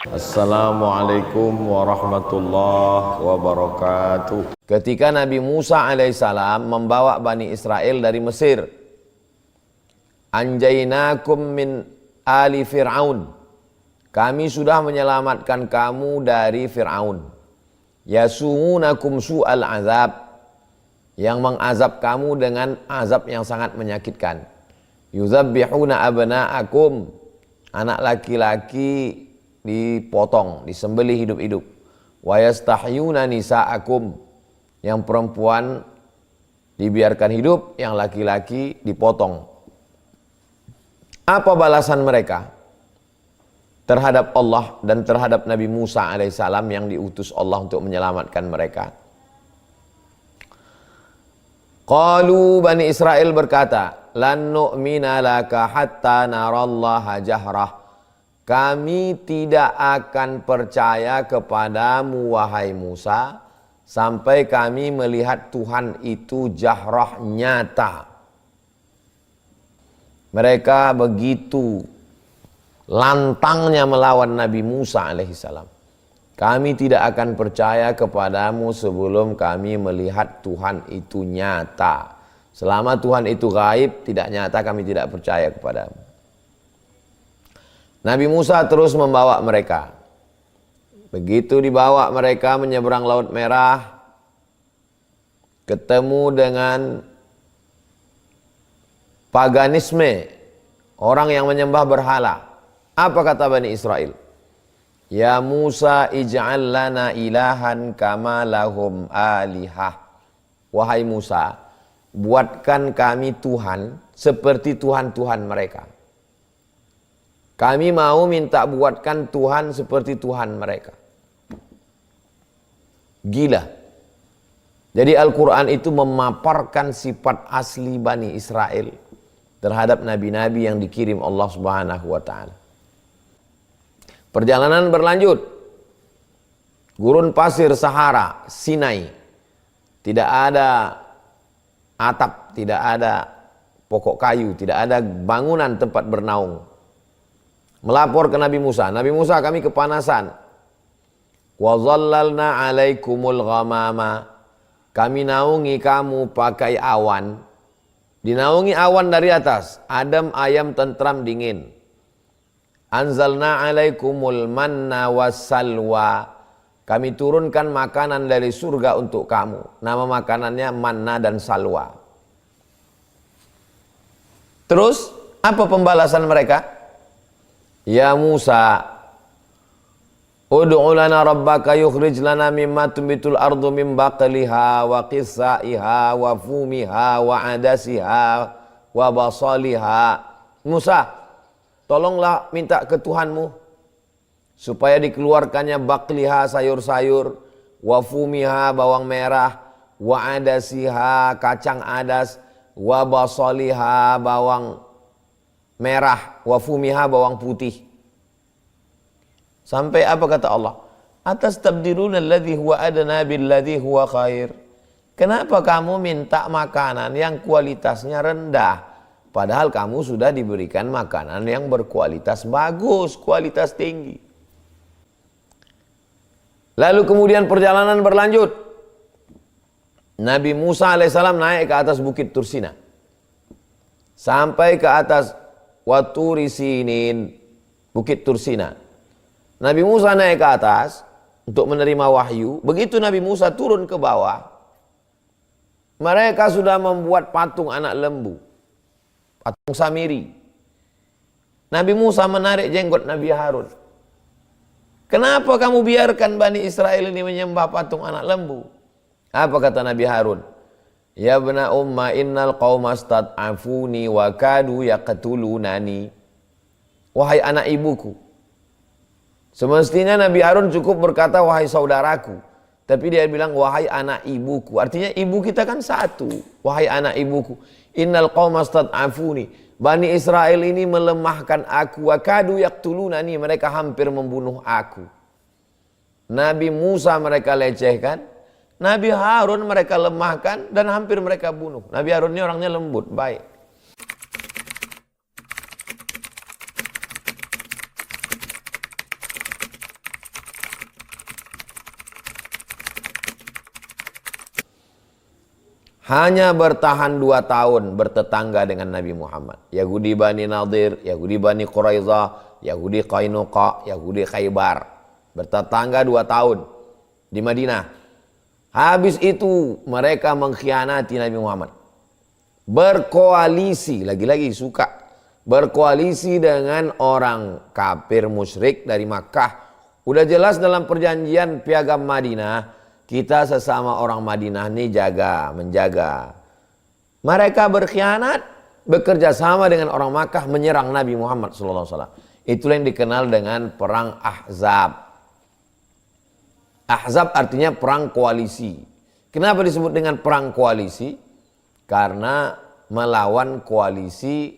Assalamualaikum warahmatullahi wabarakatuh. Ketika Nabi Musa alaihissalam membawa Bani Israel dari Mesir, anjainakum min ali Fir'aun, kami sudah menyelamatkan kamu dari Fir'aun. Yasumunakum su'al azab, yang mengazab kamu dengan azab yang sangat menyakitkan. Yuzabbihuna abna'akum, anak laki-laki dipotong, disembelih hidup-hidup. Wa yastahyuna nisa'akum, yang perempuan dibiarkan hidup, yang laki-laki dipotong. Apa balasan mereka terhadap Allah dan terhadap Nabi Musa alaihissalam yang diutus Allah untuk menyelamatkan mereka? Qalu, Bani Israel berkata, lan nu'mina laka hatta narallaha jahrah. Kami tidak akan percaya kepadamu wahai Musa sampai kami melihat Tuhan itu jahrah, nyata. Mereka begitu lantangnya melawan Nabi Musa alaihissalam. Kami tidak akan percaya kepadamu sebelum kami melihat Tuhan itu nyata. Selama Tuhan itu gaib, tidak nyata, kami tidak percaya kepadamu. Nabi Musa terus membawa mereka. Begitu dibawa mereka menyeberang Laut Merah, ketemu dengan paganisme, orang yang menyembah berhala. Apa kata Bani Israel? Ya Musa, ij'al lana ilahan kama lahum alihah. Wahai Musa, buatkan kami Tuhan seperti Tuhan-Tuhan mereka. Kami mau minta buatkan Tuhan seperti Tuhan mereka. Gila. Jadi Al-Quran itu memaparkan sifat asli Bani Israel terhadap nabi-nabi yang dikirim Allah Subhanahu wa ta'ala. Perjalanan berlanjut. Gurun pasir Sahara, Sinai. Tidak ada atap, tidak ada pokok kayu, tidak ada bangunan tempat bernaung. Melapor ke Nabi Musa. Nabi Musa, kami kepanasan. Wa zallalna alaikumul ghamama. Kami naungi kamu pakai awan. Dinaungi awan dari atas. Adem, ayam, tentram, dingin. Anzalna alaikumul manna wassalwa. Kami turunkan makanan dari surga untuk kamu. Nama makanannya manna dan salwa. Terus apa pembalasan mereka? Ya Musa, ud'u lana rabbaka yukhrij lana mimma tumbitul ardu min baqliha wa qissaiha wa fumiha wa adasiha wa basaliha. Musa, tolonglah minta ke Tuhanmu supaya dikeluarkannya baqliha, sayur-sayur, wa fumiha, bawang merah, wa adasiha, kacang adas, wa basaliha, bawang merah, wa fumiha, bawang putih. Sampai apa kata Allah? Atastabdiruna alladhi huwa adna billadhi huwa khair. Kenapa kamu minta makanan yang kualitasnya rendah, padahal kamu sudah diberikan makanan yang berkualitas bagus, kualitas tinggi. Lalu kemudian perjalanan berlanjut. Nabi Musa alaihissalam naik ke atas bukit Tursina. Sampai ke atas Waturi Sinin, bukit Tursina. Nabi Musa naik ke atas untuk menerima wahyu. Begitu Nabi Musa turun ke bawah, mereka sudah membuat patung anak lembu, patung Samiri. Nabi Musa menarik jenggot Nabi Harun. Kenapa kamu biarkan Bani Israel ini menyembah patung anak lembu? Apa kata Nabi Harun? Ya bna umma innal qauma stad'afuni wa kadu yaqtulunani. Wahai anak ibuku. Semestinya Nabi Harun cukup berkata wahai saudaraku. Tapi dia bilang wahai anak ibuku. Artinya ibu kita kan satu. Wahai anak ibuku. Innal qauma stad'afuni. Bani Israel ini melemahkan aku. Wa kadu yaqtulunani. Mereka hampir membunuh aku. Nabi Musa mereka lecehkan. Nabi Harun mereka lemahkan dan hampir mereka bunuh. Nabi Harun ini orangnya lembut, baik. hanya bertahan 2 tahun bertetangga dengan Nabi Muhammad. Yahudi Bani Nadir, Yahudi Bani Quraizah, Yahudi Qainuqa, Yahudi Khaybar. Bertetangga 2 tahun di Madinah. Habis itu mereka mengkhianati Nabi Muhammad. Berkoalisi, lagi-lagi suka. Berkoalisi dengan orang kafir musyrik dari Makkah. Udah jelas dalam perjanjian Piagam Madinah, kita sesama orang Madinah ini menjaga. Mereka berkhianat, bekerja sama dengan orang Makkah menyerang Nabi Muhammad SAW. Itulah yang dikenal dengan perang Ahzab. Ahzab artinya perang koalisi. Kenapa disebut dengan perang koalisi? Karena melawan koalisi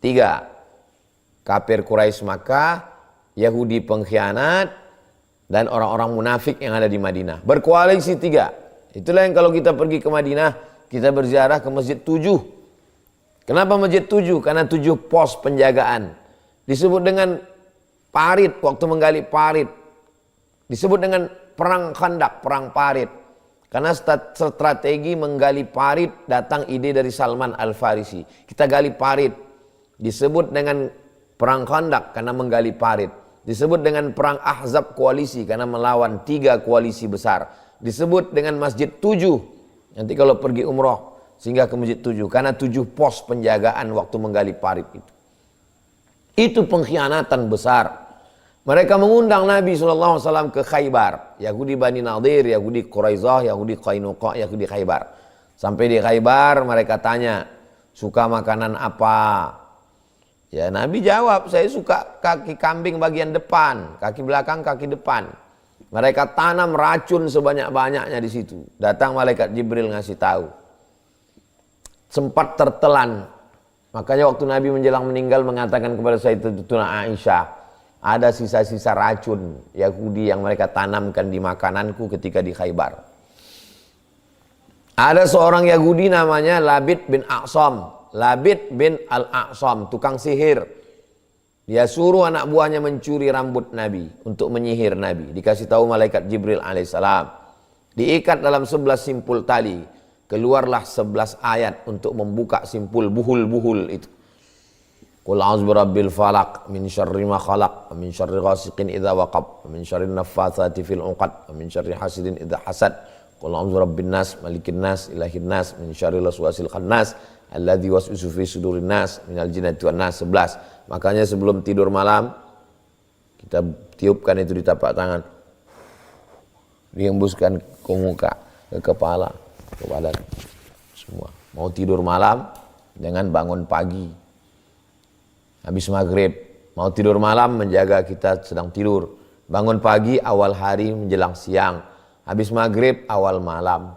3. Kafir Quraisy Makkah, Yahudi pengkhianat, dan orang-orang munafik yang ada di Madinah. Berkoalisi 3. Itulah yang kalau kita pergi ke Madinah, kita berziarah ke Masjid 7. Kenapa Masjid 7? Karena 7 pos penjagaan. Disebut dengan parit, waktu menggali parit. Disebut dengan perang Khandaq, perang parit. Karena strategi menggali parit datang ide dari Salman Al-Farisi. Kita gali parit. Disebut dengan perang Khandaq karena menggali parit. Disebut dengan perang Ahzab koalisi karena melawan 3 koalisi besar. Disebut dengan Masjid 7. Nanti kalau pergi umroh sehingga ke Masjid 7 karena 7 pos penjagaan waktu menggali parit itu. Itu pengkhianatan besar. Mereka mengundang Nabi SAW ke Khaybar. Yahudi Bani Nadir, Yahudi Quraizah, Yahudi Qainuqa, Yahudi Khaybar. Sampai di Khaybar mereka tanya, suka makanan apa? Ya Nabi jawab, saya suka kaki kambing bagian depan, kaki belakang, kaki depan. Mereka tanam racun sebanyak-banyaknya di situ. Datang malaikat Jibril ngasih tahu. Sempat tertelan. Makanya waktu Nabi menjelang meninggal mengatakan kepada Sayyidatuna Aisyah, ada sisa-sisa racun Yahudi yang mereka tanamkan di makananku ketika di Khaybar. Ada seorang Yahudi namanya Labid bin A'sam. Labid bin Al-A'sam, tukang sihir. Dia suruh anak buahnya mencuri rambut Nabi untuk menyihir Nabi. Dikasih tahu malaikat Jibril alaihissalam. Diikat dalam 11 simpul tali. Keluarlah 11 ayat untuk membuka simpul buhul-buhul itu. Qul a'udzu birabbil falaq min syarri ma khalaq, min syarri ghasiqin idza waqab, min syarri naffatsati fil 'uqad, min syarri hasidin idza hasad. Qul a'udzu birabbin nas, malikin nas, ilahin nas, min syarril waswasil khannas, alladzi waswisu fi sudurin nas, minal jinnati wan nas. 11. Makanya sebelum tidur malam kita tiupkan itu di tapak tangan. Dihembuskan ke muka, ke kepala, ke badan semua. Mau tidur malam jangan bangun pagi. Habis maghrib, mau tidur malam menjaga kita sedang tidur. Bangun pagi awal hari menjelang siang. Habis maghrib awal malam.